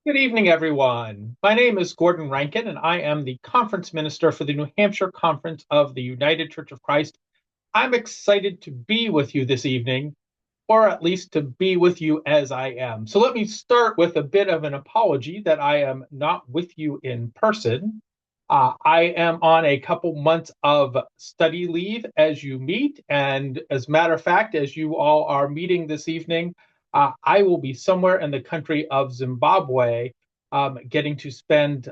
Good evening, everyone. My name is Gordon Rankin, and I am the conference minister for the New Hampshire Conference of the United Church of Christ. I'm excited to be with you this evening, or at least to be with you as I am. So let me start with a bit of an apology that I am not with you in person. I am on a couple months of study leave as you meet. And as a matter of fact, as you all are meeting this evening, I will be somewhere in the country of Zimbabwe, getting to spend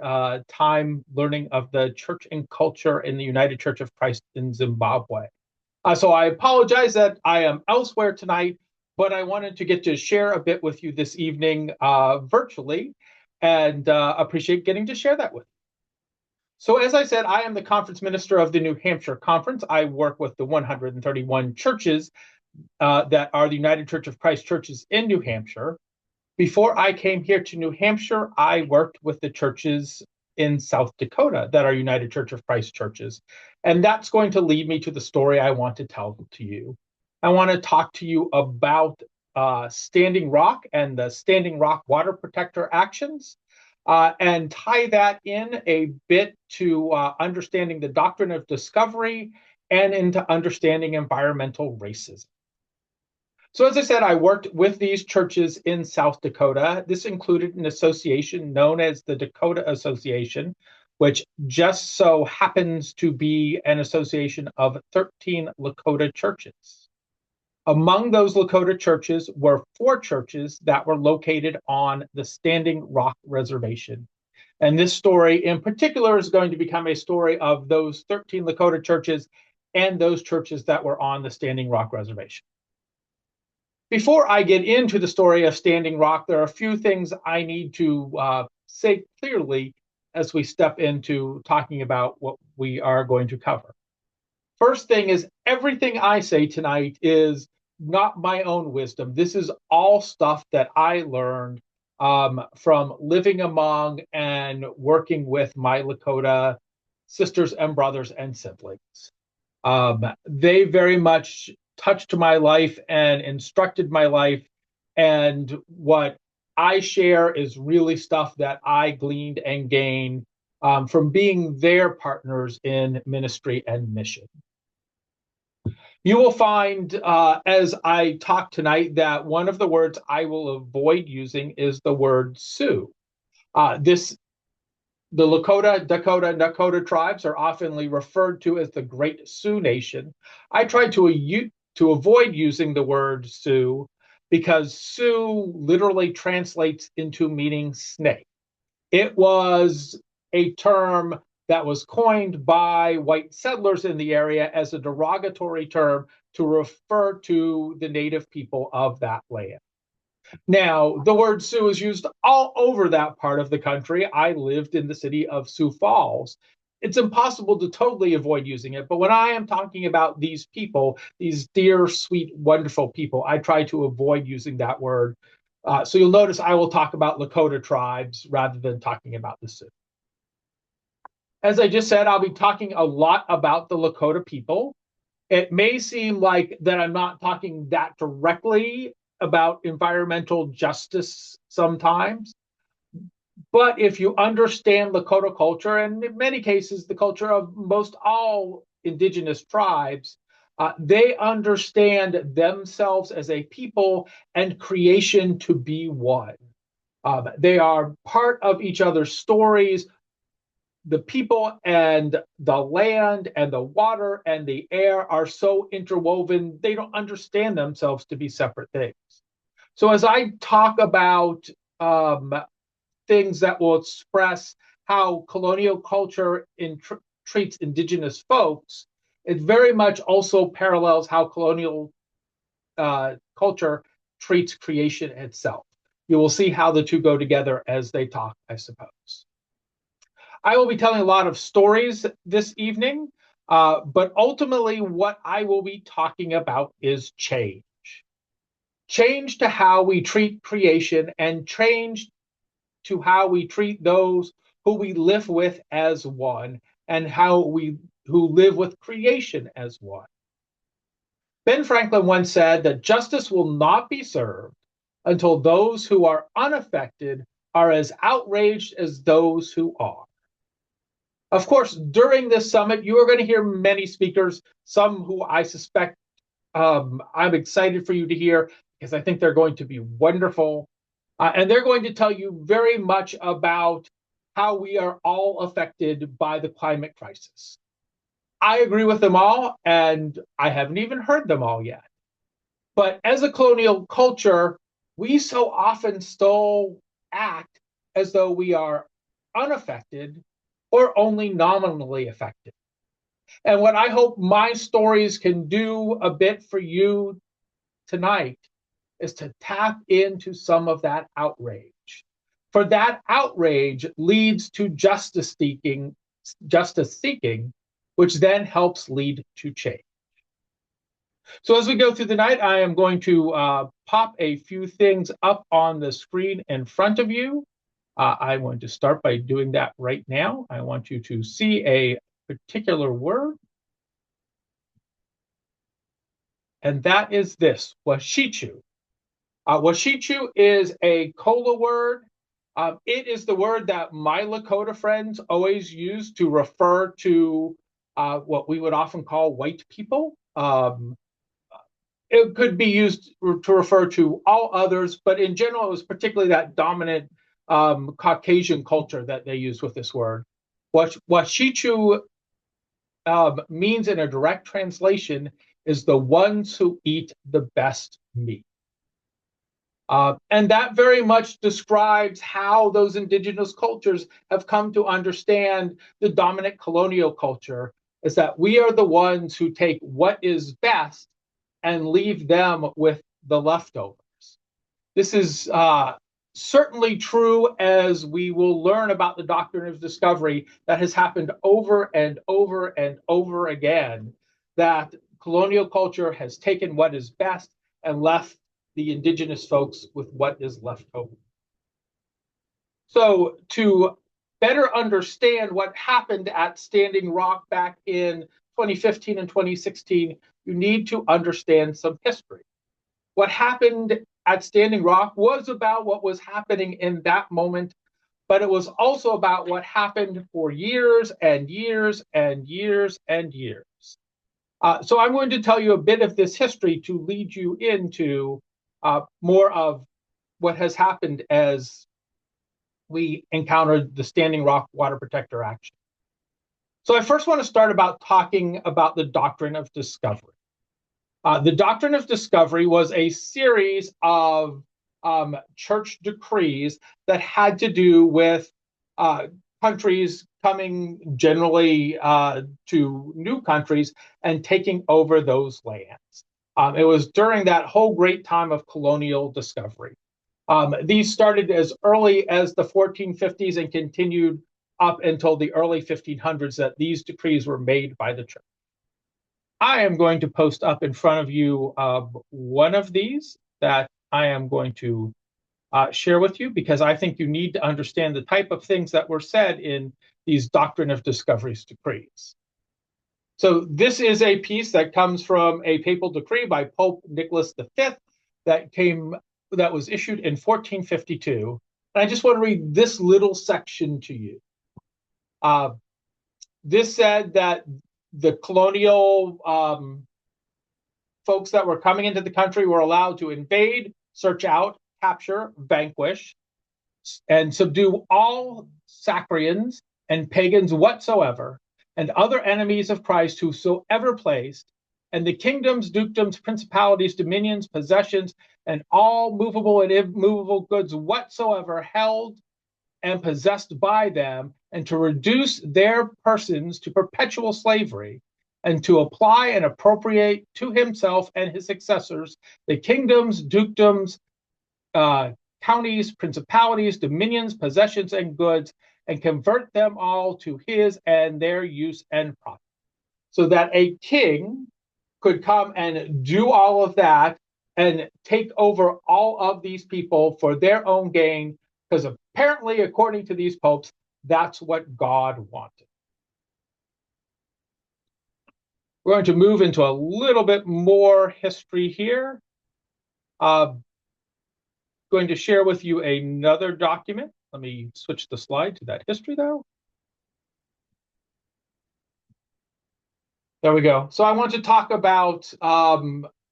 time learning of the church and culture in the United Church of Christ in Zimbabwe. So I apologize that I am elsewhere tonight, but I wanted to get to share a bit with you this evening virtually and appreciate getting to share that with you. So, as I said, I am the conference minister of the New Hampshire Conference. I work with the 131 churches that are the United Church of Christ churches in New Hampshire. Before I came here to New Hampshire, I worked with the churches in South Dakota that are United Church of Christ churches. And that's going to lead me to the story I want to tell to you. I want to talk to you about Standing Rock and the Standing Rock Water Protector actions, and tie that in a bit to understanding the doctrine of discovery and into understanding environmental racism. So, as I said, I worked with these churches in South Dakota. This included an association known as the Dakota Association, which just so happens to be an association of 13 Lakota churches. Among those Lakota churches were four churches that were located on the Standing Rock Reservation. And this story in particular is going to become a story of those 13 Lakota churches and those churches that were on the Standing Rock Reservation. Before I get into the story of Standing Rock, there are a few things I need to say clearly as we step into talking about what we are going to cover. First thing is, everything I say tonight is not my own wisdom. This is all stuff that I learned from living among and working with my Lakota sisters and brothers and siblings. They very much touched my life and instructed my life. And what I share is really stuff that I gleaned and gained from being their partners in ministry and mission. You will find as I talk tonight that one of the words I will avoid using is the word Sioux. The Lakota, Dakota, and Nakota tribes are oftenly referred to as the Great Sioux Nation. I try to avoid using the word Sioux because Sioux literally translates into meaning snake. It was a term that was coined by white settlers in the area as a derogatory term to refer to the native people of that land. Now, the word Sioux is used all over that part of the country. I lived in the city of Sioux Falls. It's impossible to totally avoid using it. But when I am talking about these people, these dear, sweet, wonderful people, I try to avoid using that word. So you'll notice I will talk about Lakota tribes rather than talking about the Sioux. As I just said, I'll be talking a lot about the Lakota people. It may seem like that I'm not talking that directly about environmental justice sometimes, but if you understand Lakota culture, and in many cases, the culture of most all indigenous tribes, they understand themselves as a people and creation to be one. They are part of each other's stories. The people and the land and the water and the air are so interwoven, they don't understand themselves to be separate things. So, as I talk about things that will express how colonial culture treats indigenous folks, it very much also parallels how colonial culture treats creation itself. You will see how the two go together as they talk, I suppose. I will be telling a lot of stories this evening, but ultimately, what I will be talking about is change. Change to how we treat creation and change to how we treat those who we live with as one and who live with creation as one. Ben Franklin once said that justice will not be served until those who are unaffected are as outraged as those who are. Of course, during this summit, you are going to hear many speakers, some who I suspect I'm excited for you to hear because I think they're going to be wonderful. And they're going to tell you very much about how we are all affected by the climate crisis. I agree with them all, and I haven't even heard them all yet. But as a colonial culture, we so often still act as though we are unaffected or only nominally affected. And what I hope my stories can do a bit for you tonight is to tap into some of that outrage. For that outrage leads to justice seeking, which then helps lead to change. So as we go through the night, I am going to pop a few things up on the screen in front of you. I'm going to start by doing that right now. I want you to see a particular word. And that is this, washichu. Washichu is a Kola word. It is the word that my Lakota friends always use to refer to what we would often call white people. It could be used to refer to all others, but in general, it was particularly that dominant Caucasian culture that they used with this word. Washichu means in a direct translation is the ones who eat the best meat. And that very much describes how those indigenous cultures have come to understand the dominant colonial culture, is that we are the ones who take what is best and leave them with the leftovers. This is certainly true as we will learn about the doctrine of discovery that has happened over and over and over again, that colonial culture has taken what is best and left the indigenous folks with what is left over. So to better understand what happened at Standing Rock back in 2015 and 2016, you need to understand some history. What happened at Standing Rock was about what was happening in that moment, but it was also about what happened for years and years and years and years. So I'm going to tell you a bit of this history to lead you into more of what has happened as we encountered the Standing Rock Water Protector Action. So I first want to start about talking about the doctrine of discovery. The doctrine of discovery was a series of church decrees that had to do with countries coming generally to new countries and taking over those lands. It was during that whole great time of colonial discovery. These started as early as the 1450s and continued up until the early 1500s that these decrees were made by the church. I am going to post up in front of you one of these that I am going to share with you because I think you need to understand the type of things that were said in these Doctrine of Discoveries decrees. So this is a piece that comes from a papal decree by Pope Nicholas V that was issued in 1452. And I just want to read this little section to you. This said that the colonial folks that were coming into the country were allowed to invade, search out, capture, vanquish, and subdue all Sacrians and pagans whatsoever, and other enemies of Christ whosoever placed, and the kingdoms, dukedoms, principalities, dominions, possessions, and all movable and immovable goods whatsoever held and possessed by them, and to reduce their persons to perpetual slavery, and to apply and appropriate to himself and his successors the kingdoms, dukedoms, counties, principalities, dominions, possessions, and goods, and convert them all to his and their use and profit. So that a king could come and do all of that and take over all of these people for their own gain, because apparently, according to these popes, that's what God wanted. We're going to move into a little bit more history here. Going to share with you another document. Let me switch the slide to that history, though. There we go. So I want to talk about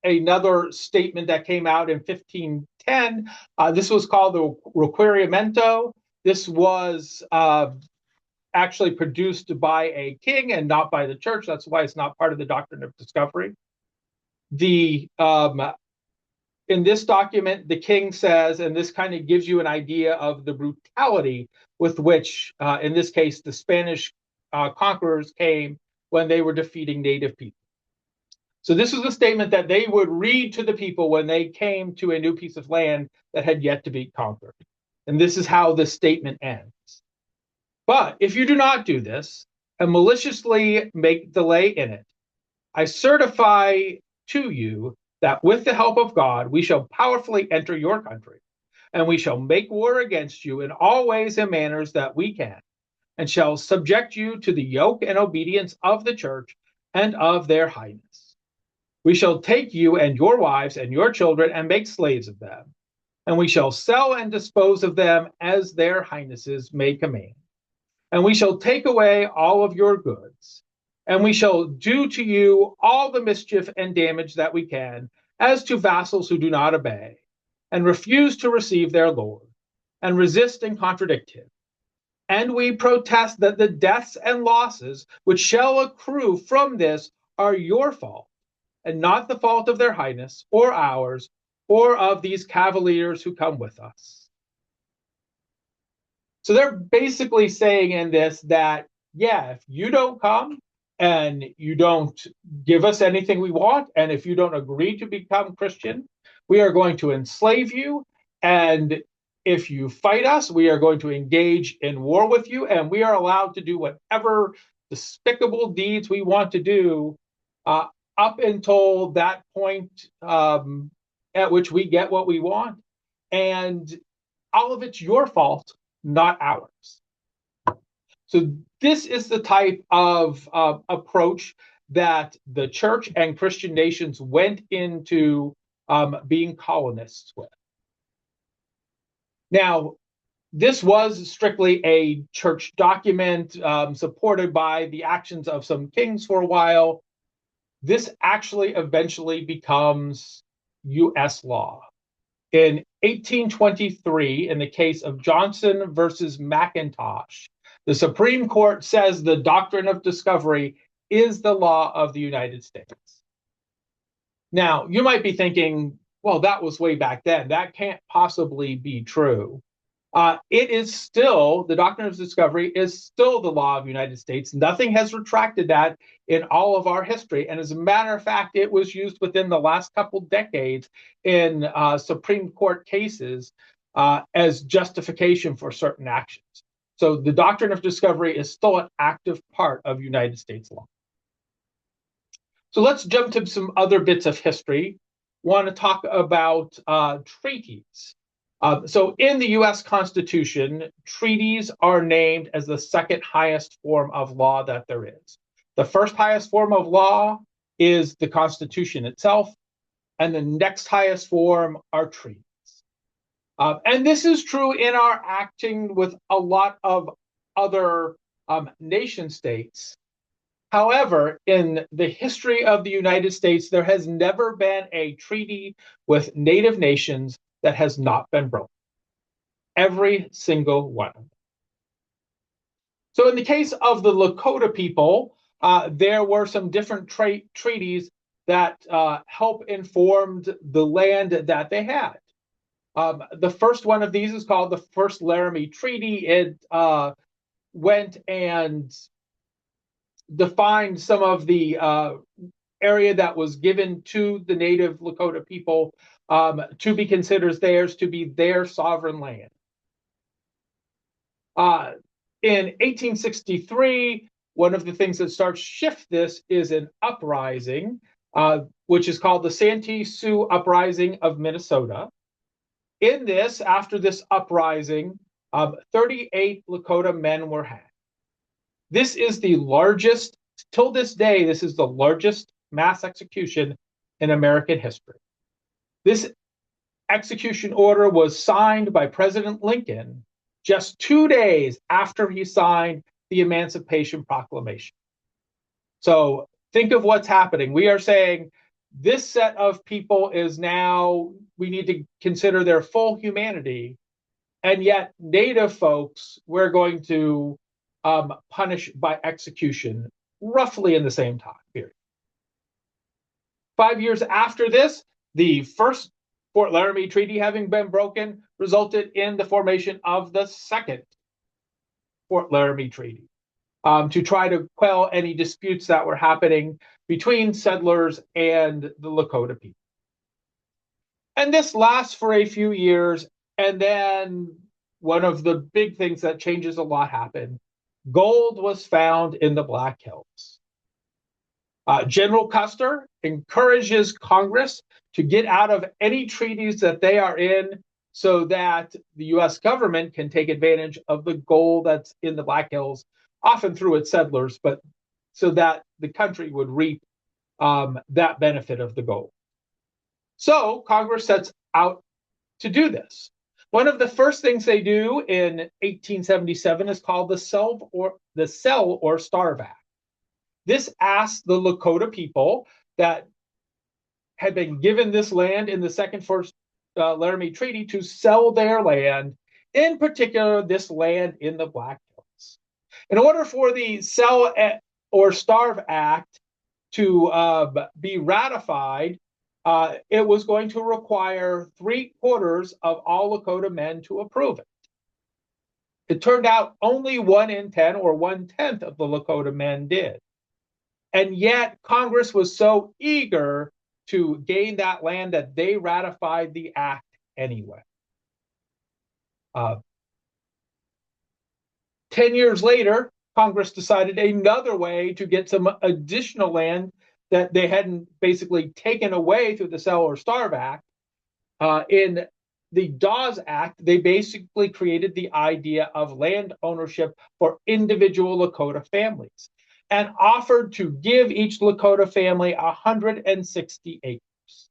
another statement that came out in 1510. This was called the Requirimiento. This was actually produced by a king and not by the church. That's why it's not part of the doctrine of discovery. In this document, the king says, and this kind of gives you an idea of the brutality with which, in this case, the Spanish conquerors came when they were defeating native people. So this was a statement that they would read to the people when they came to a new piece of land that had yet to be conquered. And this is how the statement ends. But if you do not do this and maliciously make delay in it, I certify to you that with the help of God, we shall powerfully enter your country, and we shall make war against you in all ways and manners that we can, and shall subject you to the yoke and obedience of the church and of their highness. We shall take you and your wives and your children and make slaves of them, and we shall sell and dispose of them as their highnesses may command. And we shall take away all of your goods, and we shall do to you all the mischief and damage that we can, as to vassals who do not obey, and refuse to receive their lord, and resist and contradict him. And we protest that the deaths and losses which shall accrue from this are your fault, and not the fault of their highness, or ours, or of these cavaliers who come with us. So they're basically saying in this that, yeah, if you don't come and you don't give us anything we want, and if you don't agree to become Christian, we are going to enslave you. And if you fight us, we are going to engage in war with you, and we are allowed to do whatever despicable deeds we want to do up until that point at which we get what we want. And all of it's your fault, not ours. So this is the type of approach that the church and Christian nations went into being colonists with. Now, this was strictly a church document supported by the actions of some kings for a while. This actually eventually becomes U.S. law. In 1823, in the case of Johnson versus McIntosh, the Supreme Court says the doctrine of discovery is the law of the United States. Now, you might be thinking, well, that was way back then. That can't possibly be true. It is still, the doctrine of discovery is still the law of the United States. Nothing has retracted that in all of our history. And as a matter of fact, it was used within the last couple decades in Supreme Court cases as justification for certain actions. So the doctrine of discovery is still an active part of United States law. So let's jump to some other bits of history. Want to talk about treaties. So in the U.S. Constitution, treaties are named as the second highest form of law that there is. The first highest form of law is the Constitution itself, and the next highest form are treaties. And this is true in our acting with a lot of other nation states. However, in the history of the United States, there has never been a treaty with native nations that has not been broken. Every single one of them. So in the case of the Lakota people, there were some different treaties that help informed the land that they had. The first one of these is called the First Laramie Treaty. It went and defined some of the area that was given to the native Lakota people to be considered theirs, to be their sovereign land. In 1863, one of the things that starts to shift this is an uprising, which is called the Santee Sioux Uprising of Minnesota. In this, after this uprising, 38 Lakota men were hanged. This is the largest, till this day, this is the largest mass execution in American history. This execution order was signed by President Lincoln just 2 days after he signed the Emancipation Proclamation. So think of what's happening. We are saying this set of people is now, we need to consider their full humanity. And yet, Native folks, we're going to punish by execution roughly in the same time period. 5 years after this, the first Fort Laramie Treaty having been broken resulted in the formation of the second Fort Laramie Treaty to try to quell any disputes that were happening between settlers and the Lakota people. And this lasts for a few years, and then one of the big things that changes a lot happened. Gold was found in the Black Hills. General Custer encourages Congress to get out of any treaties that they are in so that the U.S. government can take advantage of the gold that's in the Black Hills, often through its settlers, but so that the country would reap that benefit of the gold. So Congress sets out to do this. One of the first things they do in 1877 is called the Sell or Starve Act. This asks the Lakota people that had been given this land in the Second First Laramie Treaty to sell their land, in particular this land in the Black Hills. In order for the Sell or Starve Act to be ratified, it was going to require 3/4 of all Lakota men to approve it. It turned out only 1 in 10 or 1/10 of the Lakota men did. And yet Congress was so eager to gain that land that they ratified the act anyway. 10 years later, Congress decided another way to get some additional land that they hadn't basically taken away through the Sell or Starve Act. In the Dawes Act, they basically created the idea of land ownership for individual Lakota families and offered to give each Lakota family 160 acres.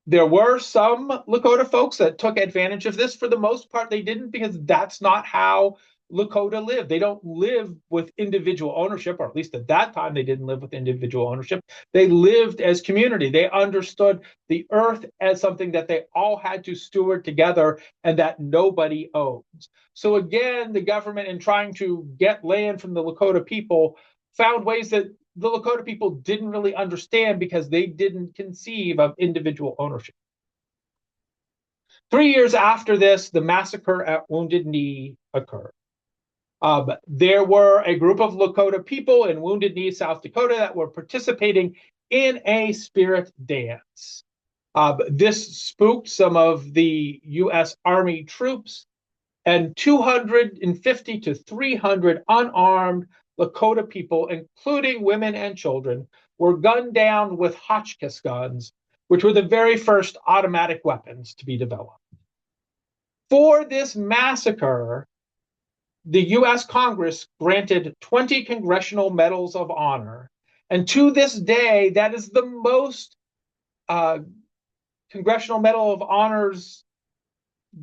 There were some Lakota folks that took advantage of this. For the most part, they didn't, because that's not how Lakota live. They don't live with individual ownership, or at least at that time, they didn't live with individual ownership. They lived as community. They understood the earth as something that they all had to steward together and that nobody owns. So again, the government, in trying to get land from the Lakota people, found ways that the Lakota people didn't really understand because they didn't conceive of individual ownership. 3 years after this, the massacre at Wounded Knee occurred. There were a group of Lakota people in Wounded Knee, South Dakota, that were participating in a spirit dance. This spooked some of the U.S. Army troops, and 250 to 300 unarmed Lakota people, including women and children, were gunned down with Hotchkiss guns, which were the very first automatic weapons to be developed. For this massacre, the U.S. Congress granted 20 Congressional Medals of Honor. And to this day, that is the most Congressional Medal of Honors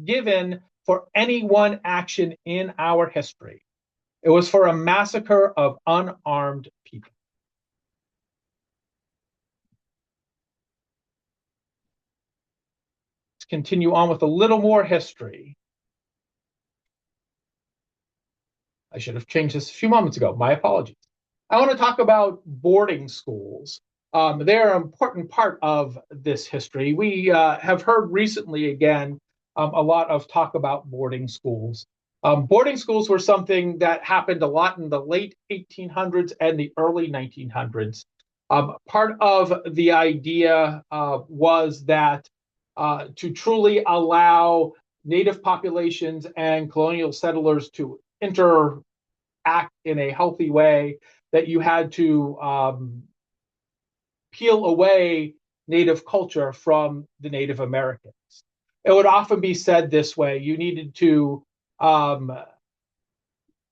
given for any one action in our history. It was for a massacre of unarmed people. Let's continue on with a little more history. I should have changed this a few moments ago. My apologies. I want to talk about boarding schools. They're an important part of this history. We have heard recently, again, a lot of talk about boarding schools. Boarding schools were something that happened a lot in the late 1800s and the early 1900s. Part of the idea was that to truly allow Native populations and colonial settlers to interact in a healthy way, that you had to peel away Native culture from the Native Americans. It would often be said this way: you needed to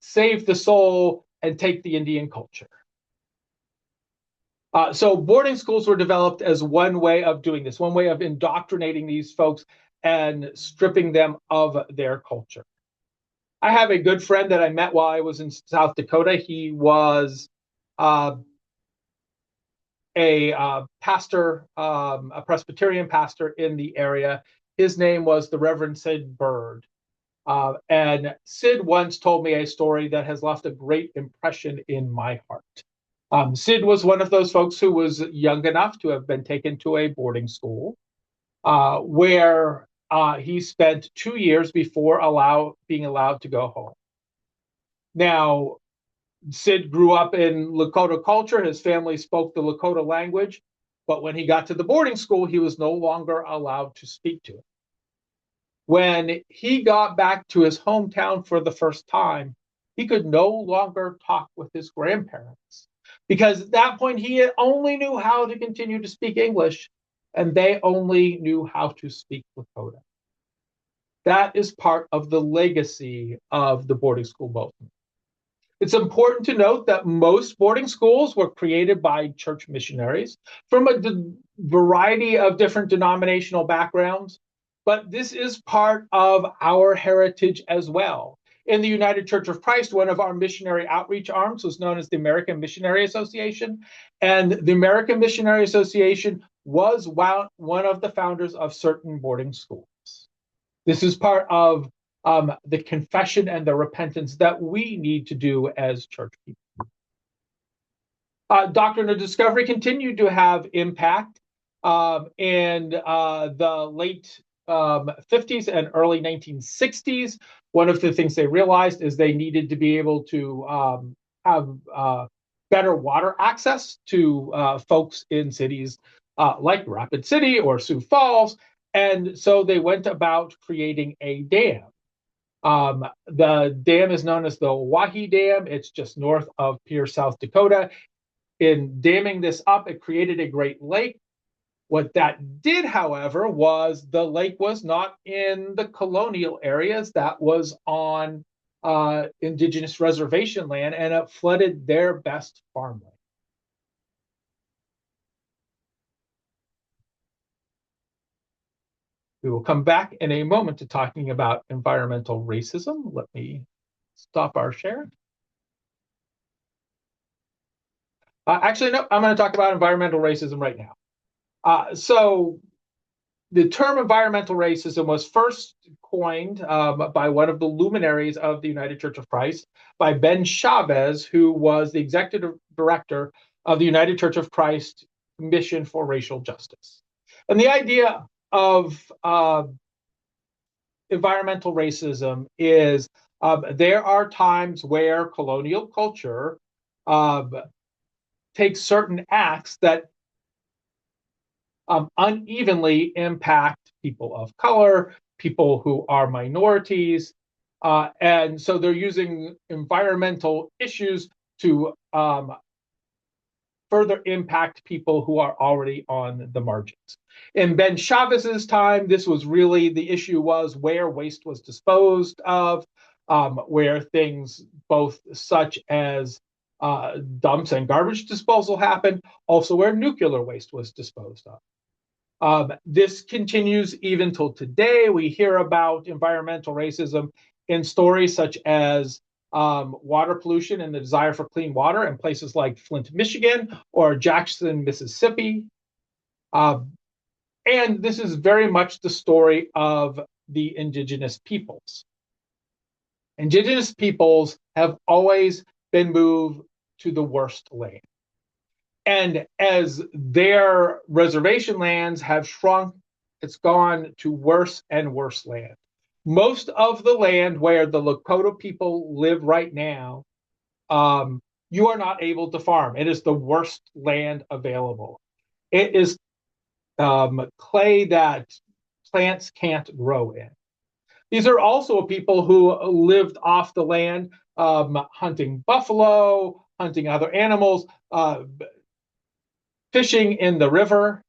save the soul and take the Indian culture. So boarding schools were developed as one way of doing this, one way of indoctrinating these folks and stripping them of their culture. I have a good friend that I met while I was in South Dakota. He was uh, a pastor, a Presbyterian pastor in the area. His name was the Reverend Sid Bird. And Sid once told me a story that has left a great impression in my heart. Sid was one of those folks who was young enough to have been taken to a boarding school where he spent 2 years before being allowed to go home. Now, Sid grew up in Lakota culture. His family spoke the Lakota language, but when he got to the boarding school, he was no longer allowed to speak to it. When he got back to his hometown for the first time, he could no longer talk with his grandparents because at that point he only knew how to continue to speak English and they only knew how to speak Lakota. That is part of the legacy of the boarding school movement. It's important to note that most boarding schools were created by church missionaries from a variety of different denominational backgrounds, but this is part of our heritage as well. In the United Church of Christ, one of our missionary outreach arms was known as the American Missionary Association, and the American Missionary Association was one of the founders of certain boarding schools. This is part of the confession and the repentance that we need to do as church people. Doctrine of discovery continued to have impact in the late 50s and early 1960s. One of the things they realized is they needed to be able to have better water access to folks in cities like Rapid City or Sioux Falls. And so they went about creating a dam. The dam is known as the Owyhee Dam. It's just north of Pierce, South Dakota. In damming this up, it created a Great Lake. What that did, however, was the lake was not in the colonial areas. That was on indigenous reservation land, and it flooded their best farmland. We will come back in a moment to talking about environmental racism. Let me stop our share. Actually, no, I'm going to talk about environmental racism right now. So the term environmental racism was first coined by one of the luminaries of the United Church of Christ, by Ben Chavez, who was the executive director of the United Church of Christ Commission for Racial Justice. And the idea of environmental racism is there are times where colonial culture takes certain acts that unevenly impact people of color, people who are minorities, and so they're using environmental issues to further impact people who are already on the margins. In Ben Chavez's time, this was really the issue was where waste was disposed of, where things both such as dumps and garbage disposal happened, also where nuclear waste was disposed of. This continues even till today. We hear about environmental racism in stories such as water pollution and the desire for clean water in places like Flint, Michigan, or Jackson, Mississippi. And this is very much the story of the indigenous peoples. Indigenous peoples have always been moved to the worst land. And as their reservation lands have shrunk, it's gone to worse and worse land. Most of the land where the Lakota people live right now, you are not able to farm. It is the worst land available. It is clay that plants can't grow in. These are also people who lived off the land, hunting buffalo, hunting other animals, fishing in the river.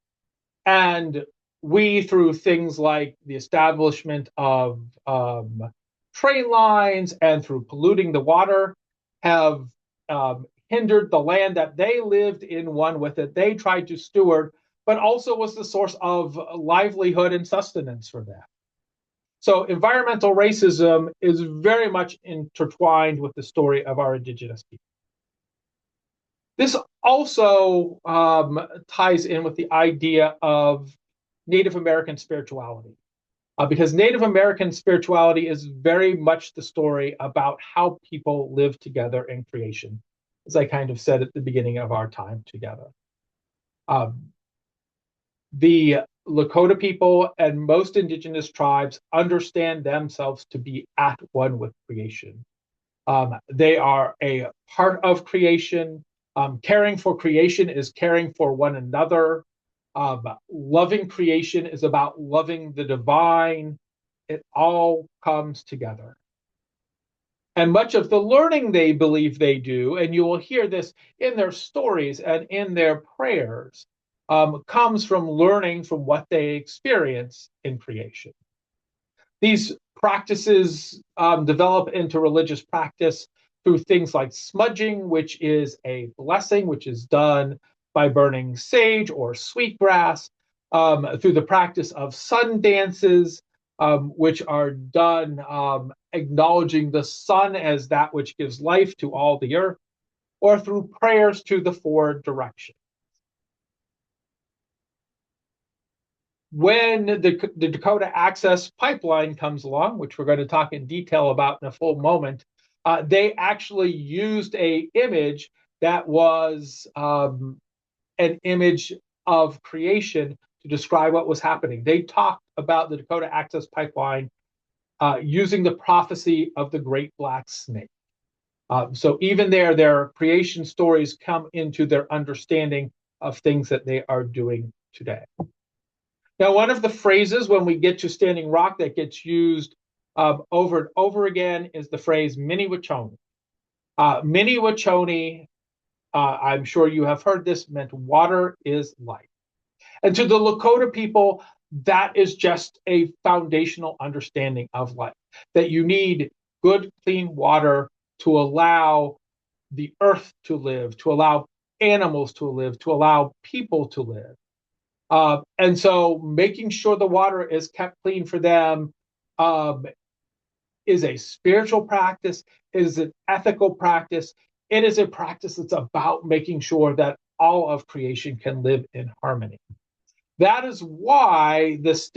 And we, through things like the establishment of train lines and through polluting the water, have hindered the land that they lived in one with it. They tried to steward, but also was the source of livelihood and sustenance for them. So environmental racism is very much intertwined with the story of our indigenous people. This also ties in with the idea of Native American spirituality, because Native American spirituality is very much the story about how people live together in creation, as I kind of said at the beginning of our time together. The Lakota people and most indigenous tribes understand themselves to be at one with creation. They are a part of creation. Caring for creation is caring for one another. Loving creation is about loving the divine. It all comes together. And much of the learning they believe they do, and you will hear this in their stories and in their prayers, comes from learning from what they experience in creation. These practices develop into religious practice through things like smudging, which is a blessing, which is done by burning sage or sweetgrass, through the practice of sun dances, which are done acknowledging the sun as that which gives life to all the earth, or through prayers to the four directions. When the Dakota Access Pipeline comes along, which we're going to talk in detail about in a full moment, they actually used an image that was an image of creation to describe what was happening. They talked about the Dakota Access Pipeline using the prophecy of the Great Black Snake. So even there, their creation stories come into their understanding of things that they are doing today. Now, one of the phrases when we get to Standing Rock that gets used over and over again is the phrase Mini Wachoni. Mini Wachoni, I'm sure you have heard this, meant water is life. And to the Lakota people, that is just a foundational understanding of life, that you need good, clean water to allow the earth to live, to allow animals to live, to allow people to live. And so making sure the water is kept clean for them is a spiritual practice, is an ethical practice. It is a practice that's about making sure that all of creation can live in harmony. That is why those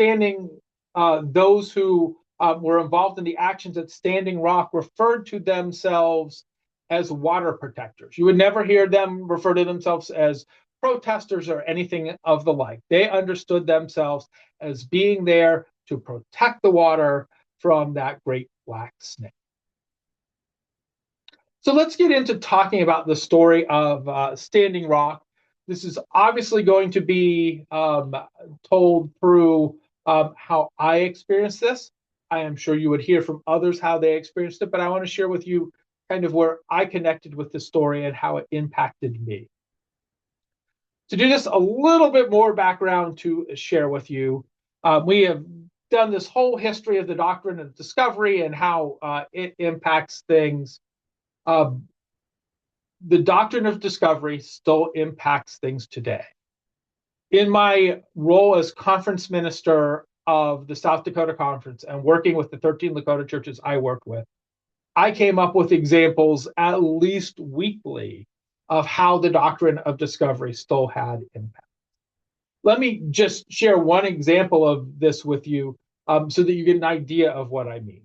who were involved in the actions at Standing Rock referred to themselves as water protectors. You would never hear them refer to themselves as protesters or anything of the like. They understood themselves as being there to protect the water from that great black snake. So let's get into talking about the story of Standing Rock. This is obviously going to be told through how I experienced this. I am sure you would hear from others how they experienced it, but I want to share with you kind of where I connected with the story and how it impacted me. To do this, a little bit more background to share with you. We have done this whole history of the doctrine of discovery and how it impacts things. The doctrine of discovery still impacts things today. In my role as conference minister of the South Dakota Conference and working with the 13 Lakota churches I work with, I came up with examples at least weekly of how the doctrine of discovery still had impact. Let me just share one example of this with you so that you get an idea of what I mean.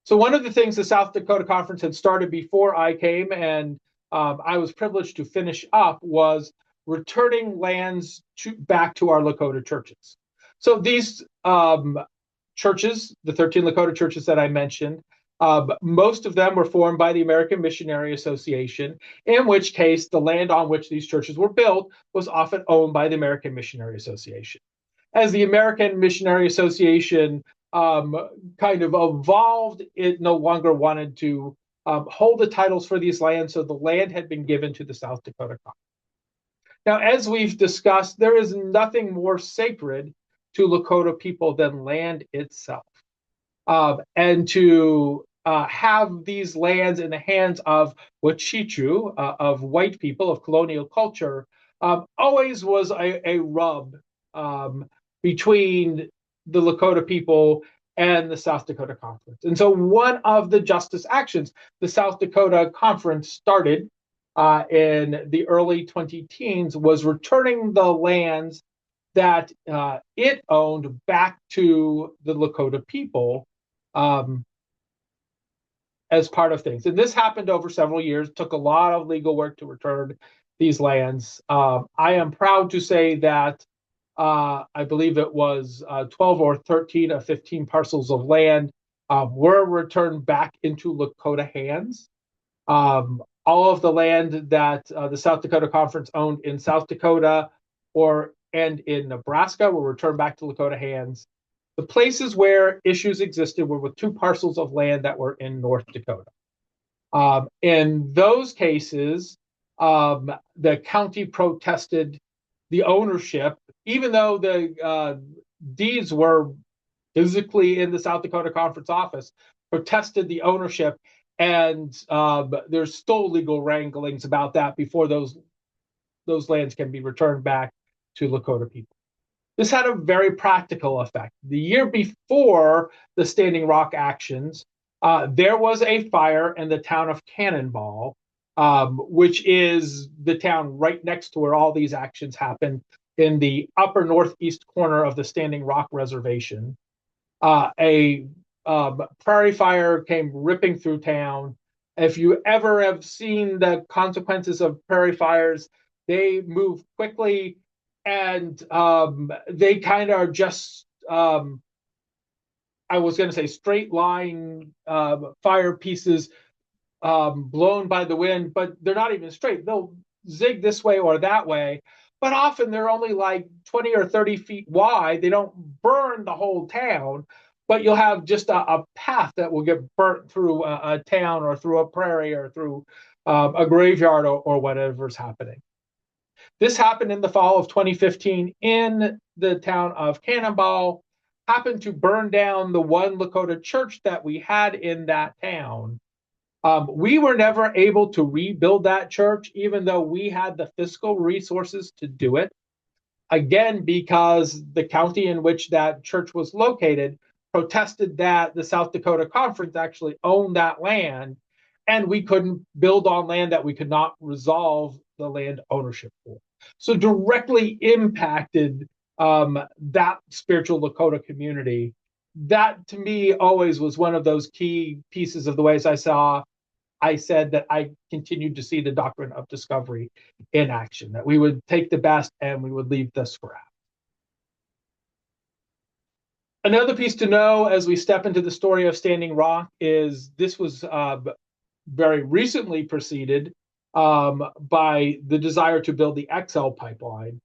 So one of the things the South Dakota Conference had started before I came and I was privileged to finish up was returning lands back to our Lakota churches. So these churches, the 13 Lakota churches that I mentioned, most of them were formed by the American Missionary Association, in which case the land on which these churches were built was often owned by the American Missionary Association. As the American Missionary Association kind of evolved, it no longer wanted to hold the titles for these lands, so the land had been given to the South Dakota Conference. Now, as we've discussed, there is nothing more sacred to Lakota people than land itself. And to have these lands in the hands of Wachichu, of white people, of colonial culture, always was a rub between the Lakota people and the South Dakota Conference. And so one of the justice actions the South Dakota Conference started in the early 2010s was returning the lands that it owned back to the Lakota people um, as part of things. And this happened over several years, took a lot of legal work to return these lands. I am proud to say that I believe it was 12 or 13 of 15 parcels of land were returned back into Lakota hands. All of the land that the South Dakota Conference owned in South Dakota and in Nebraska were returned back to Lakota hands. The places where issues existed were with two parcels of land that were in North Dakota. In those cases, the county protested the ownership, even though the deeds were physically in the South Dakota Conference office, protested the ownership, and there's still legal wranglings about that before those lands can be returned back to Lakota people. This had a very practical effect. The year before the Standing Rock actions, there was a fire in the town of Cannonball, which is the town right next to where all these actions happened in the upper northeast corner of the Standing Rock Reservation. A prairie fire came ripping through town. If you ever have seen the consequences of prairie fires, they move quickly, and they kind of are just, I was going to say straight line fire pieces blown by the wind, but they're not even straight. They'll zig this way or that way, but often they're only like 20 or 30 feet wide. They don't burn the whole town, but you'll have just a path that will get burnt through a town or through a prairie or through a graveyard or whatever's happening. This happened in the fall of 2015 in the town of Cannonball, happened to burn down the one Lakota church that we had in that town. We were never able to rebuild that church, even though we had the fiscal resources to do it. Again, because the county in which that church was located protested that the South Dakota Conference actually owned that land, and we couldn't build on land that we could not resolve the land ownership for. So directly impacted that spiritual Lakota community. That to me always was one of those key pieces of the ways I said that I continued to see the doctrine of discovery in action, that we would take the best and we would leave the scrap. Another piece to know as we step into the story of Standing Rock is this was very recently preceded by the desire to build the XL pipeline.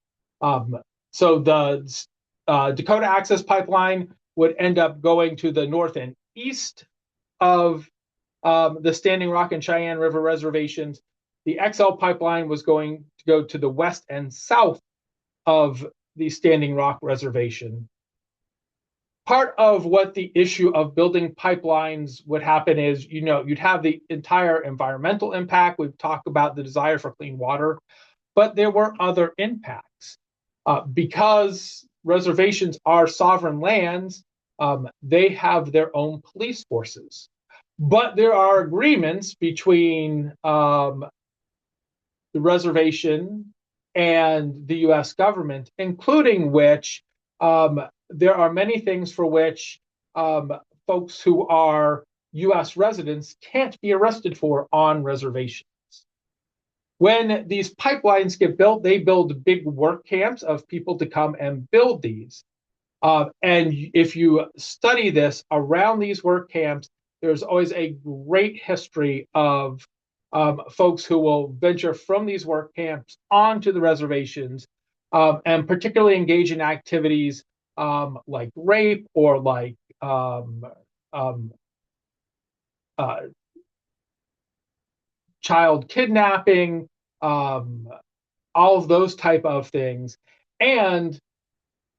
So the Dakota Access Pipeline would end up going to the north and east of the Standing Rock and Cheyenne River reservations. The XL pipeline was going to go to the west and south of the Standing Rock reservation. Part of what the issue of building pipelines would happen is, you'd have the entire environmental impact. We've talked about the desire for clean water, but there were other impacts. Because reservations are sovereign lands, they have their own police forces. But there are agreements between the reservation and the U.S. government, including which there are many things for which folks who are U.S. residents can't be arrested for on reservations. When these pipelines get built, they build big work camps of people to come and build these. And if you study this around these work camps, there's always a great history of folks who will venture from these work camps onto the reservations and particularly engage in activities like rape or like child kidnapping, all of those type of things. And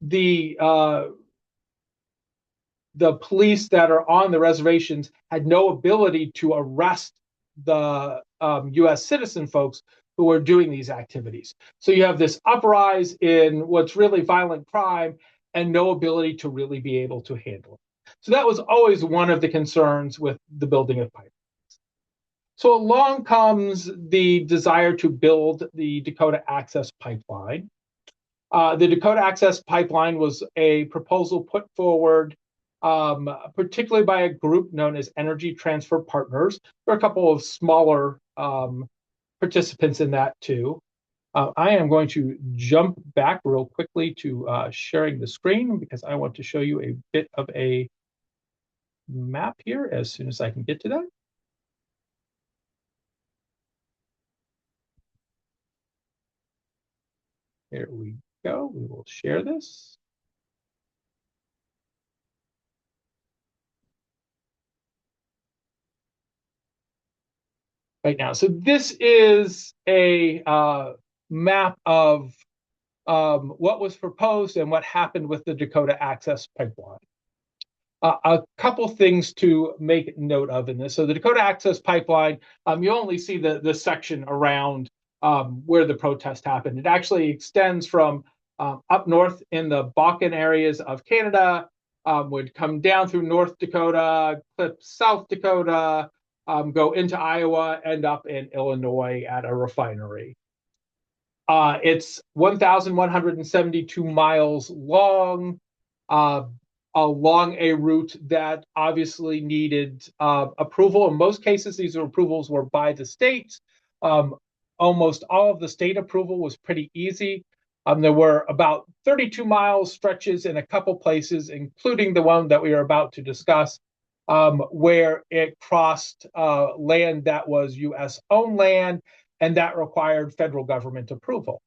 the police that are on the reservations had no ability to arrest the U.S. citizen folks who are doing these activities. So you have this uprise in what's really violent crime and no ability to really be able to handle it. So that was always one of the concerns with the building of pipelines. So along comes the desire to build the Dakota Access Pipeline. The Dakota Access Pipeline was a proposal put forward particularly by a group known as Energy Transfer Partners. There are a couple of smaller participants in that too. I am going to jump back real quickly to sharing the screen because I want to show you a bit of a map here as soon as I can get to that. There we go. We will share this. Right now. So this is a map of what was proposed and what happened with the Dakota Access Pipeline. A couple things to make note of in this. So the Dakota Access Pipeline, you only see the section around where the protest happened. It actually extends from up north in the Bakken areas of Canada, would come down through North Dakota, clip South Dakota, go into Iowa, end up in Illinois at a refinery. It's 1,172 miles long, along a route that obviously needed approval. In most cases, these approvals were by the states. Almost all of the state approval was pretty easy. There were about 32 miles stretches in a couple places, including the one that we are about to discuss, where it crossed land that was U.S.-owned land, and that required federal government approval.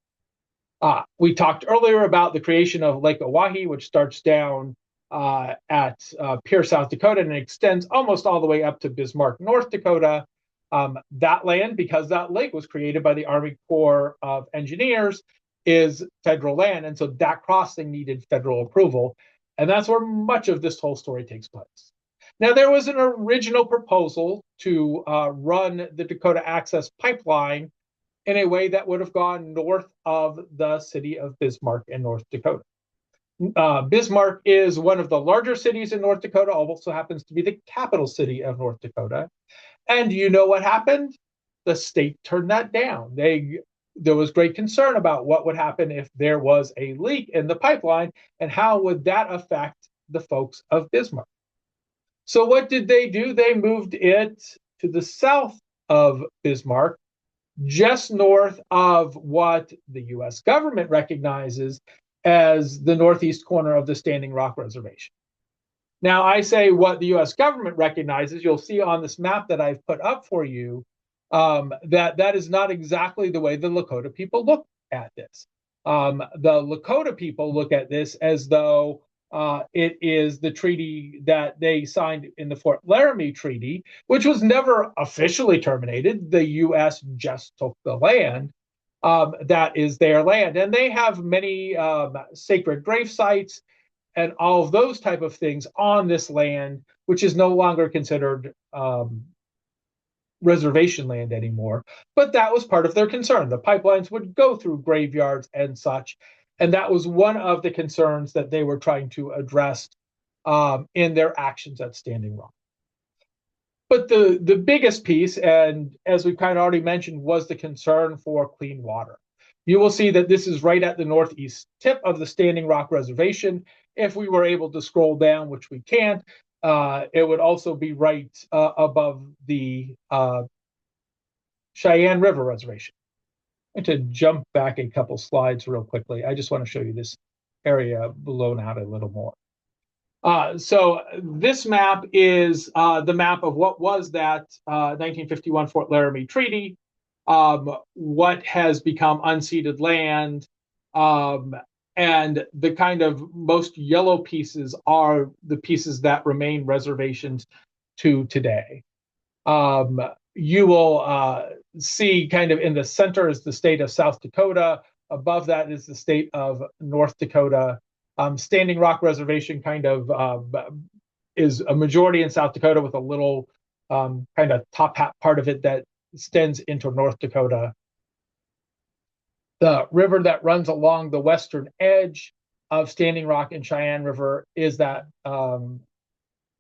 We talked earlier about the creation of Lake Oahe, which starts down at Pierre, South Dakota, and it extends almost all the way up to Bismarck, North Dakota. That land, because that lake was created by the Army Corps of Engineers, is federal land, and so that crossing needed federal approval, and that's where much of this whole story takes place. Now, there was an original proposal to run the Dakota Access Pipeline in a way that would have gone north of the city of Bismarck in North Dakota. Bismarck is one of the larger cities in North Dakota, also happens to be the capital city of North Dakota. And you know what happened? The state turned that down. There was great concern about what would happen if there was a leak in the pipeline and how would that affect the folks of Bismarck. So what did they do? They moved it to the south of Bismarck, just north of what the U.S. government recognizes as the northeast corner of the Standing Rock Reservation. Now, I say what the U.S. government recognizes. You'll see on this map that I've put up for you that is not exactly the way the Lakota people look at this. The Lakota people look at this as though it is the treaty that they signed in the Fort Laramie Treaty, which was never officially terminated. The U.S. just took the land. That is their land. And they have many sacred grave sites and all of those type of things on this land, which is no longer considered reservation land anymore. But that was part of their concern. The pipelines would go through graveyards and such. And that was one of the concerns that they were trying to address in their actions at Standing Rock. But the biggest piece, and as we kind of already mentioned, was the concern for clean water. You will see that this is right at the northeast tip of the Standing Rock Reservation. If we were able to scroll down, which we can't, it would also be right above the Cheyenne River Reservation. I'm going to jump back a couple slides real quickly. I just want to show you this area blown out a little more. So this map is the map of what was that 1951 Fort Laramie Treaty, what has become unceded land, and the kind of most yellow pieces are the pieces that remain reservations to today. You will see kind of in the center is the state of South Dakota. Above that is the state of North Dakota. Standing Rock Reservation kind of is a majority in South Dakota with a little kind of top hat part of it that extends into North Dakota. The river that runs along the western edge of Standing Rock and Cheyenne River is that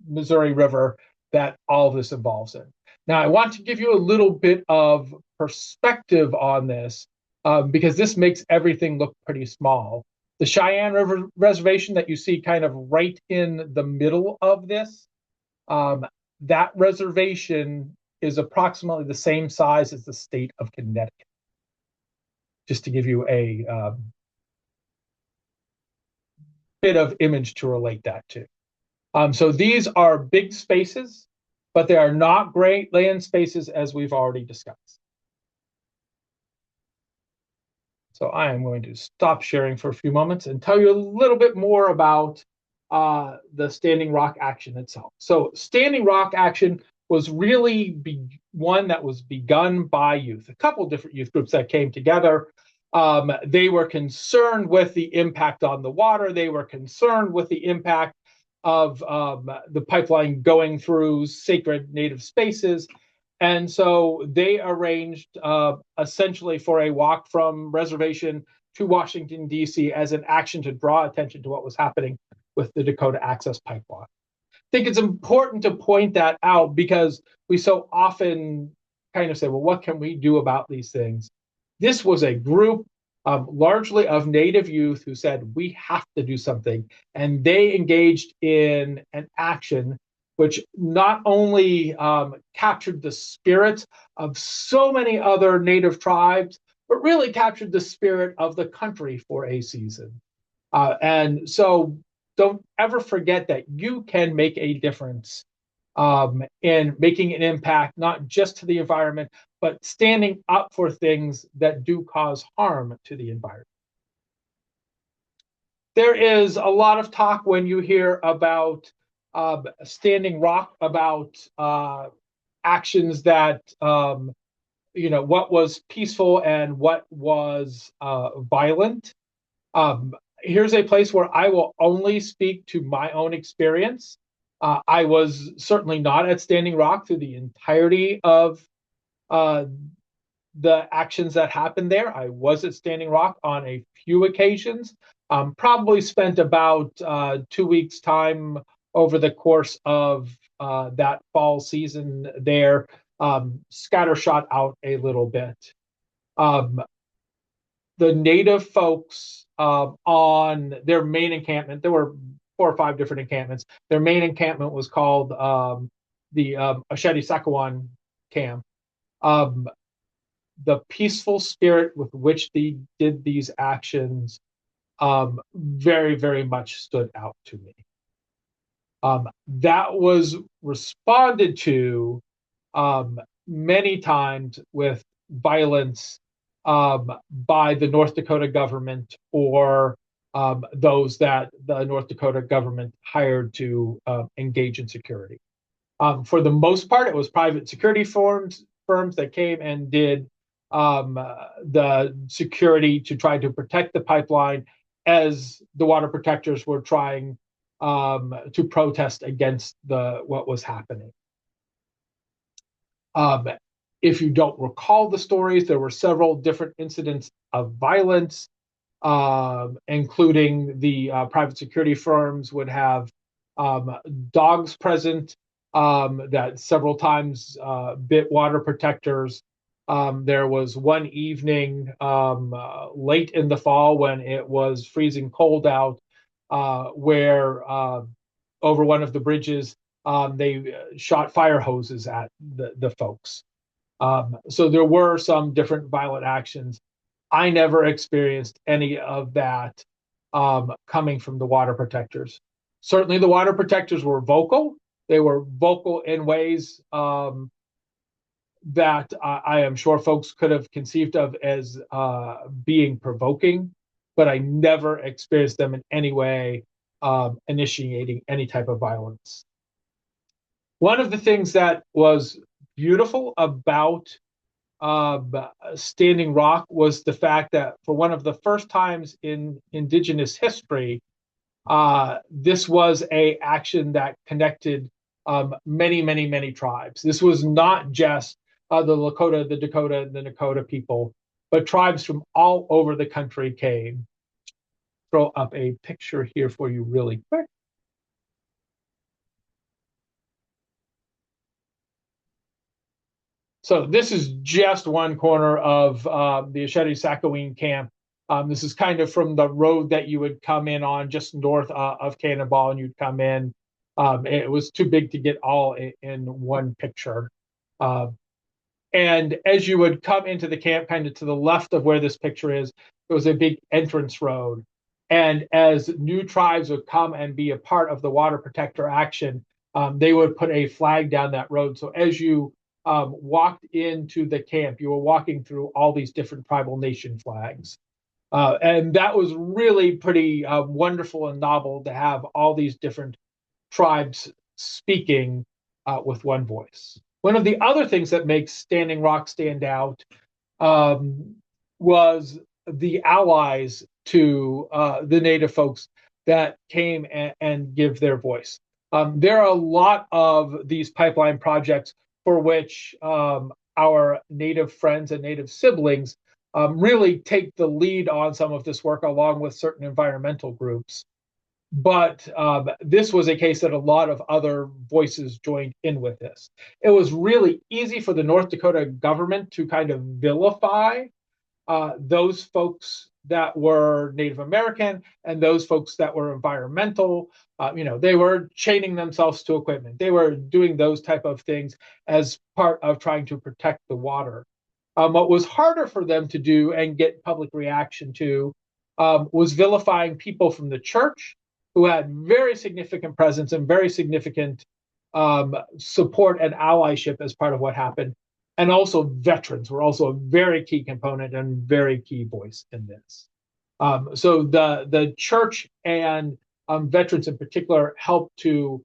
Missouri River that all of this involves in. Now, I want to give you a little bit of perspective on this because this makes everything look pretty small. The Cheyenne River Reservation that you see kind of right in the middle of this, that reservation is approximately the same size as the state of Connecticut, just to give you a bit of image to relate that to. So these are big spaces, but they are not great land spaces as we've already discussed. So I am going to stop sharing for a few moments and tell you a little bit more about the Standing Rock action itself. So Standing Rock action was really one that was begun by youth, a couple different youth groups that came together. They were concerned with the impact on the water. They were concerned with the impact of the pipeline going through sacred native spaces. And so they arranged essentially for a walk from reservation to Washington, D.C. as an action to draw attention to what was happening with the Dakota Access Pipeline. I think it's important to point that out because we so often kind of say, well, what can we do about these things? This was a group largely of Native youth who said, we have to do something. And they engaged in an action which not only captured the spirit of so many other Native tribes, but really captured the spirit of the country for a season. And so don't ever forget that you can make a difference in making an impact, not just to the environment, but standing up for things that do cause harm to the environment. There is a lot of talk when you hear about Standing Rock, about actions that, what was peaceful and what was violent. Here's a place where I will only speak to my own experience. I was certainly not at Standing Rock through the entirety of the actions that happened there. I was at Standing Rock on a few occasions, probably spent about 2 weeks' time over the course of that fall season there, scattershot out a little bit. The Native folks on their main encampment, there were 4 or 5 different encampments. Their main encampment was called the Ashedi-Sakawan camp. The peaceful spirit with which they did these actions very, very much stood out to me. That was responded to many times with violence by the North Dakota government or those that the North Dakota government hired to engage in security. For the most part, it was private security firms that came and did the security to try to protect the pipeline as the water protectors were trying to protest against what was happening. If you don't recall the stories, there were several different incidents of violence, including the private security firms would have dogs present that several times bit water protectors. There was one evening late in the fall when it was freezing cold out where over one of the bridges they shot fire hoses at the folks. So there were some different violent actions. I never experienced any of that coming from the water protectors. Certainly the water protectors were vocal. They were vocal in ways that I am sure folks could have conceived of as being provoking, but I never experienced them in any way initiating any type of violence. One of the things that was beautiful about Standing Rock was the fact that for one of the first times in Indigenous history, this was an action that connected many, many, many tribes. This was not just the Lakota, the Dakota, the Nakota people, but tribes from all over the country came. Throw up a picture here for you really quick. So this is just one corner of the Asheri-Sakowin camp. This is kind of from the road that you would come in on just north of Cannonball, and you'd come in. It was too big to get all in one picture. Uh, and as you would come into the camp, kind of to the left of where this picture is, there was a big entrance road. And as new tribes would come and be a part of the Water Protector Action, they would put a flag down that road. So as you walked into the camp, you were walking through all these different tribal nation flags. And that was really pretty wonderful and novel to have all these different tribes speaking with one voice. One of the other things that makes Standing Rock stand out um, was the allies to the Native folks that came and give their voice. There are a lot of these pipeline projects for which our Native friends and Native siblings really take the lead on some of this work, along with certain environmental groups. But this was a case that a lot of other voices joined in with this. It was really easy for the North Dakota government to kind of vilify those folks that were Native American and those folks that were environmental. They were chaining themselves to equipment. They were doing those type of things as part of trying to protect the water. What was harder for them to do and get public reaction to was vilifying people from the church who had very significant presence and very significant support and allyship as part of what happened. And also veterans were also a very key component and very key voice in this. So the church and veterans in particular helped to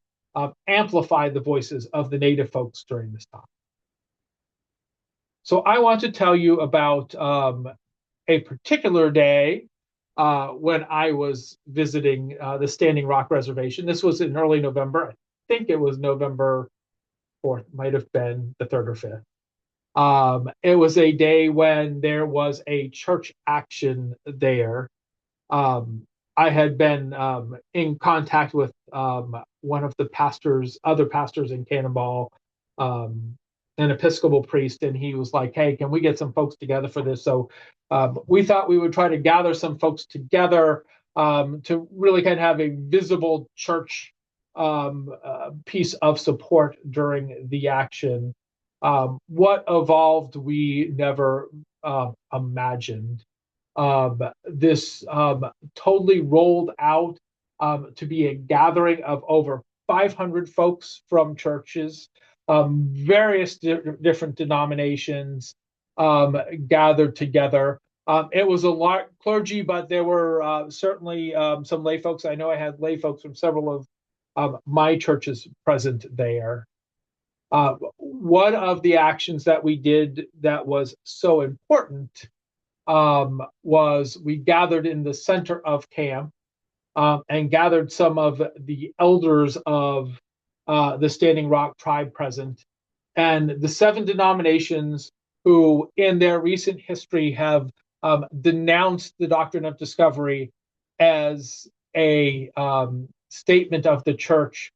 amplify the voices of the Native folks during this time. So I want to tell you about a particular day when I was visiting the Standing Rock Reservation. This was in early November. I think it was November 4th, might have been the 3rd or 5th. It was a day when there was a church action there. I had been in contact with one of the other pastors in Cannonball, an Episcopal priest, and he was like, "Hey, can we get some folks together for this?" So we thought we would try to gather some folks together to really kind of have a visible church piece of support during the action. What evolved, we never imagined. This totally rolled out to be a gathering of over 500 folks from churches, various different denominations gathered together. It was a lot clergy, but there were certainly some lay folks. I know I had lay folks from several of my churches present there. One of the actions that we did that was so important was we gathered in the center of camp and gathered some of the elders of the Standing Rock tribe present, and the 7 denominations who in their recent history have denounced the doctrine of discovery as a statement of the church.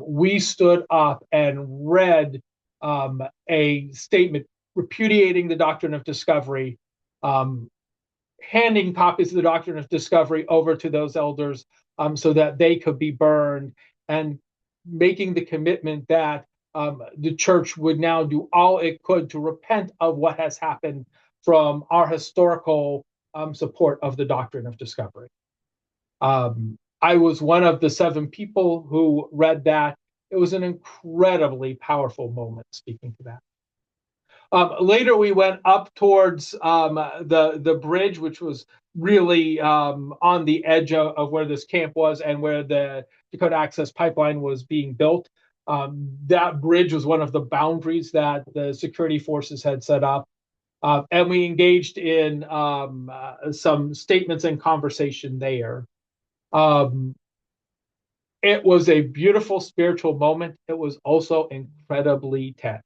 We stood up and read a statement repudiating the doctrine of discovery, handing copies of the doctrine of discovery over to those elders so that they could be burned, and making the commitment that the church would now do all it could to repent of what has happened from our historical support of the doctrine of discovery. I was one of the 7 people who read that. It was an incredibly powerful moment speaking to that. Later, we went up towards the bridge, which was really on the edge of where this camp was and where the Dakota Access Pipeline was being built. That bridge was one of the boundaries that the security forces had set up. And we engaged in some statements and conversation there. It was a beautiful spiritual moment. It was also incredibly tense.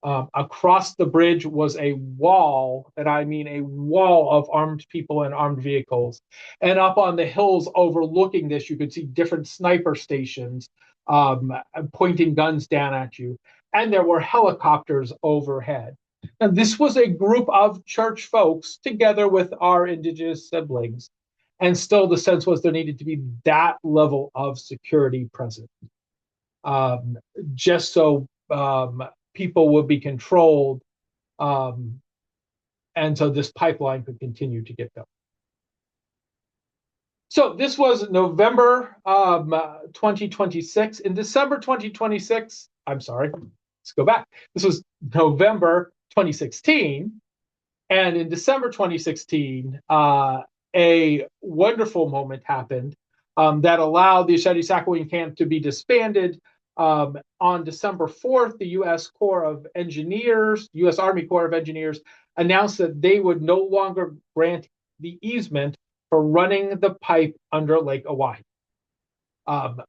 Across the bridge was a wall, and I mean a wall of armed people and armed vehicles. And up on the hills overlooking this, you could see different sniper stations pointing guns down at you, and there were helicopters overhead. And this was a group of church folks together with our indigenous siblings. And still, the sense was there needed to be that level of security present, um, just so people would be controlled, um, and so this pipeline could continue to get built. So this was November 2026. In December 2026, I'm sorry, let's go back. This was November 2016. And in December 2016, a wonderful moment happened that allowed the Ashadi-Sakowin camp to be disbanded. On December 4th, the U.S. Corps of Engineers, U.S. Army Corps of Engineers, announced that they would no longer grant the easement for running the pipe under Lake Oahe.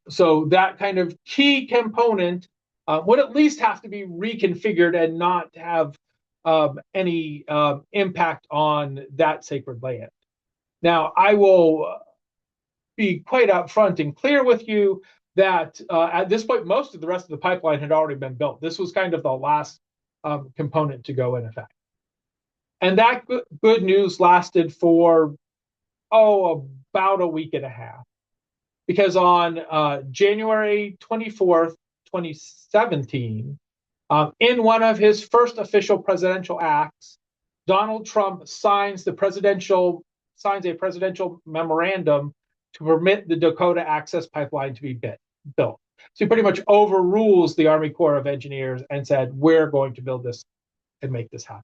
So that kind of key component would at least have to be reconfigured and not have any impact on that sacred land. Now, I will be quite upfront and clear with you that at this point, most of the rest of the pipeline had already been built. This was kind of the last component to go in effect. And that good news lasted for, about a week and a half. Because on January 24th, 2017, in one of his first official presidential acts, Donald Trump signs a presidential memorandum to permit the Dakota Access Pipeline to be built. So he pretty much overrules the Army Corps of Engineers and said, we're going to build this and make this happen.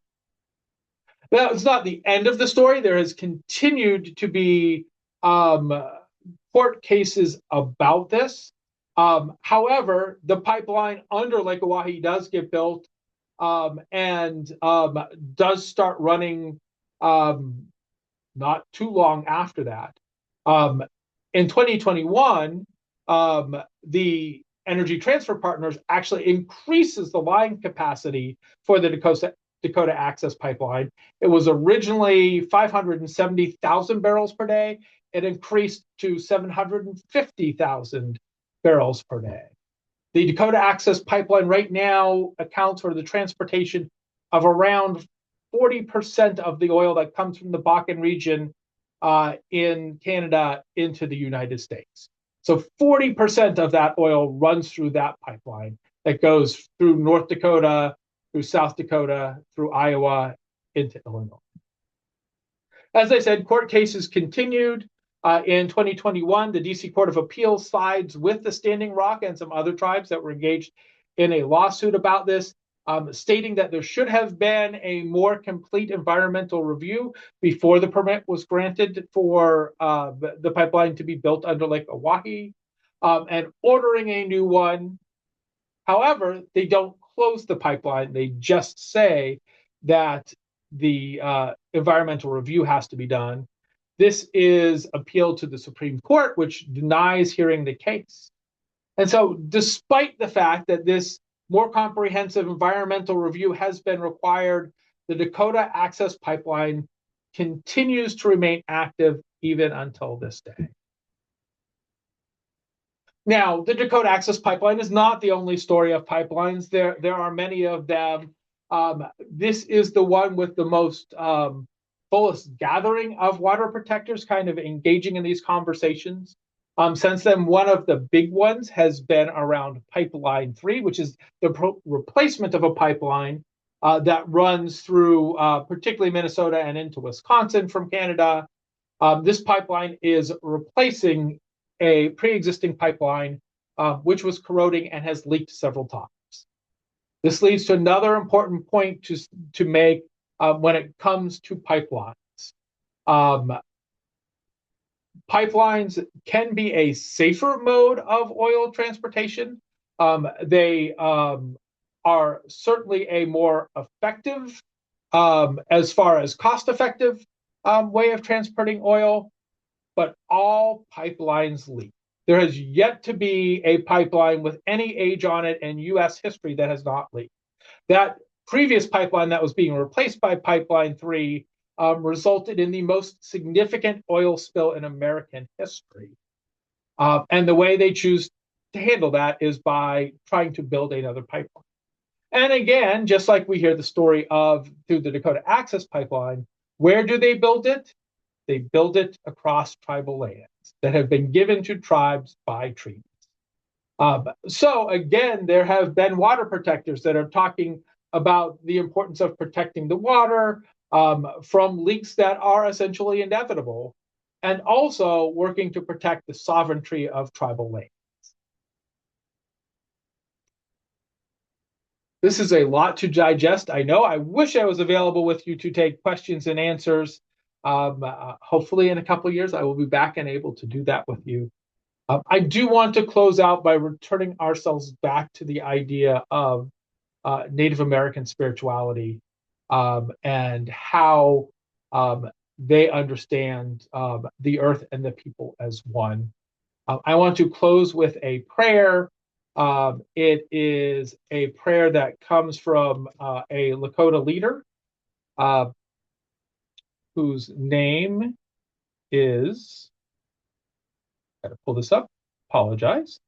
Now, it's not the end of the story. There has continued to be court cases about this. However, the pipeline under Lake Oahe does get built and does start running not too long after that. In 2021, the Energy Transfer Partners actually increases the line capacity for the Dakota Access Pipeline. It was originally 570,000 barrels per day. It increased to 750,000 barrels per day. The Dakota Access Pipeline right now accounts for the transportation of around 40% of the oil that comes from the Bakken region in Canada into the United States. So 40% of that oil runs through that pipeline that goes through North Dakota, through South Dakota, through Iowa, into Illinois. As I said, court cases continued. In 2021, the DC Court of Appeals sides with the Standing Rock and some other tribes that were engaged in a lawsuit about this, stating that there should have been a more complete environmental review before the permit was granted for the pipeline to be built under Lake Oahe, and ordering a new one. However, they don't close the pipeline. They just say that the environmental review has to be done. This is appealed to the Supreme Court, which denies hearing the case. And so, despite the fact that this more comprehensive environmental review has been required, the Dakota Access Pipeline continues to remain active even until this day. Now, the Dakota Access Pipeline is not the only story of pipelines. There are many of them. This is the one with the most fullest gathering of water protectors kind of engaging in these conversations. Since then, one of the big ones has been around Pipeline 3, which is the replacement of a pipeline that runs through particularly Minnesota and into Wisconsin from Canada. This pipeline is replacing a pre-existing pipeline which was corroding and has leaked several times. This leads to another important point to make when it comes to pipelines. Pipelines can be a safer mode of oil transportation. They are certainly a more effective, as far as cost-effective way of transporting oil, but all pipelines leak. There has yet to be a pipeline with any age on it in U.S. history that has not leaked. That previous pipeline that was being replaced by Pipeline 3 resulted in the most significant oil spill in American history. And the way they choose to handle that is by trying to build another pipeline. And again, just like we hear the story of through the Dakota Access Pipeline, where do they build it? They build it across tribal lands that have been given to tribes by treaties. So again, there have been water protectors that are talking about the importance of protecting the water from leaks that are essentially inevitable, and also working to protect the sovereignty of tribal lands. This is a lot to digest. I know. I wish I was available with you to take questions and answers. Hopefully, in a couple of years, I will be back and able to do that with you. I do want to close out by returning ourselves back to the idea of Native American spirituality and how they understand the earth and the people as one. I want to close with a prayer. It is a prayer that comes from a Lakota leader uh, whose name is, got to pull this up, apologize,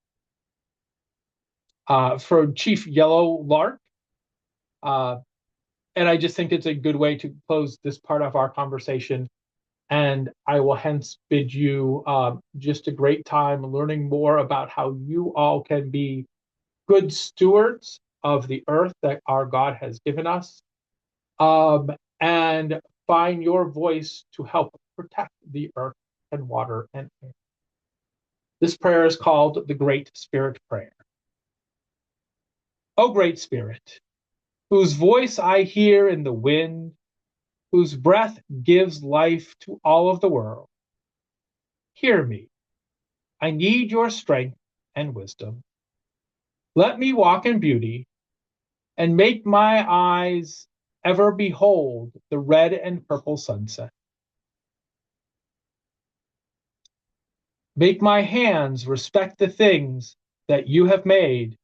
from Chief Yellow Lark. And I just think it's a good way to close this part of our conversation. And I will hence bid you just a great time learning more about how you all can be good stewards of the earth that our God has given us, and find your voice to help protect the earth and water and air. This prayer is called the Great Spirit Prayer. O Great Spirit, whose voice I hear in the wind, whose breath gives life to all of the world, hear me. I need your strength and wisdom. Let me walk in beauty and make my eyes ever behold the red and purple sunset. Make my hands respect the things that you have made,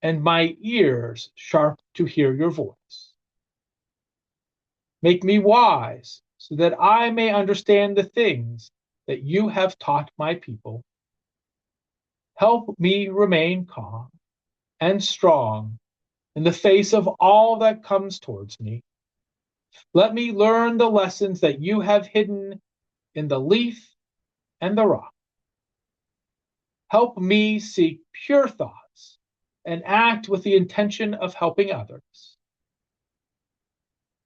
and my ears sharp to hear your voice. Make me wise so that I may understand the things that you have taught my people. Help me remain calm and strong in the face of all that comes towards me. Let me learn the lessons that you have hidden in the leaf and the rock. Help me seek pure thoughts and act with the intention of helping others.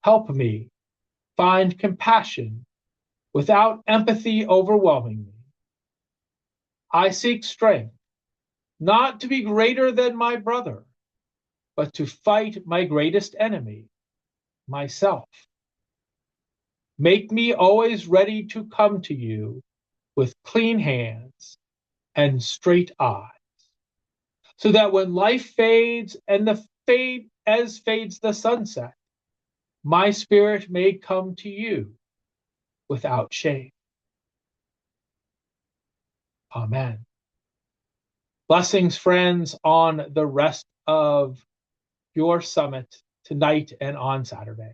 Help me find compassion without empathy overwhelming me. I seek strength, not to be greater than my brother, but to fight my greatest enemy, myself. Make me always ready to come to you with clean hands and straight eyes, so that when life fades and fades the sunset, my spirit may come to you without shame. Amen. Blessings, friends, on the rest of your summit tonight and on Saturday.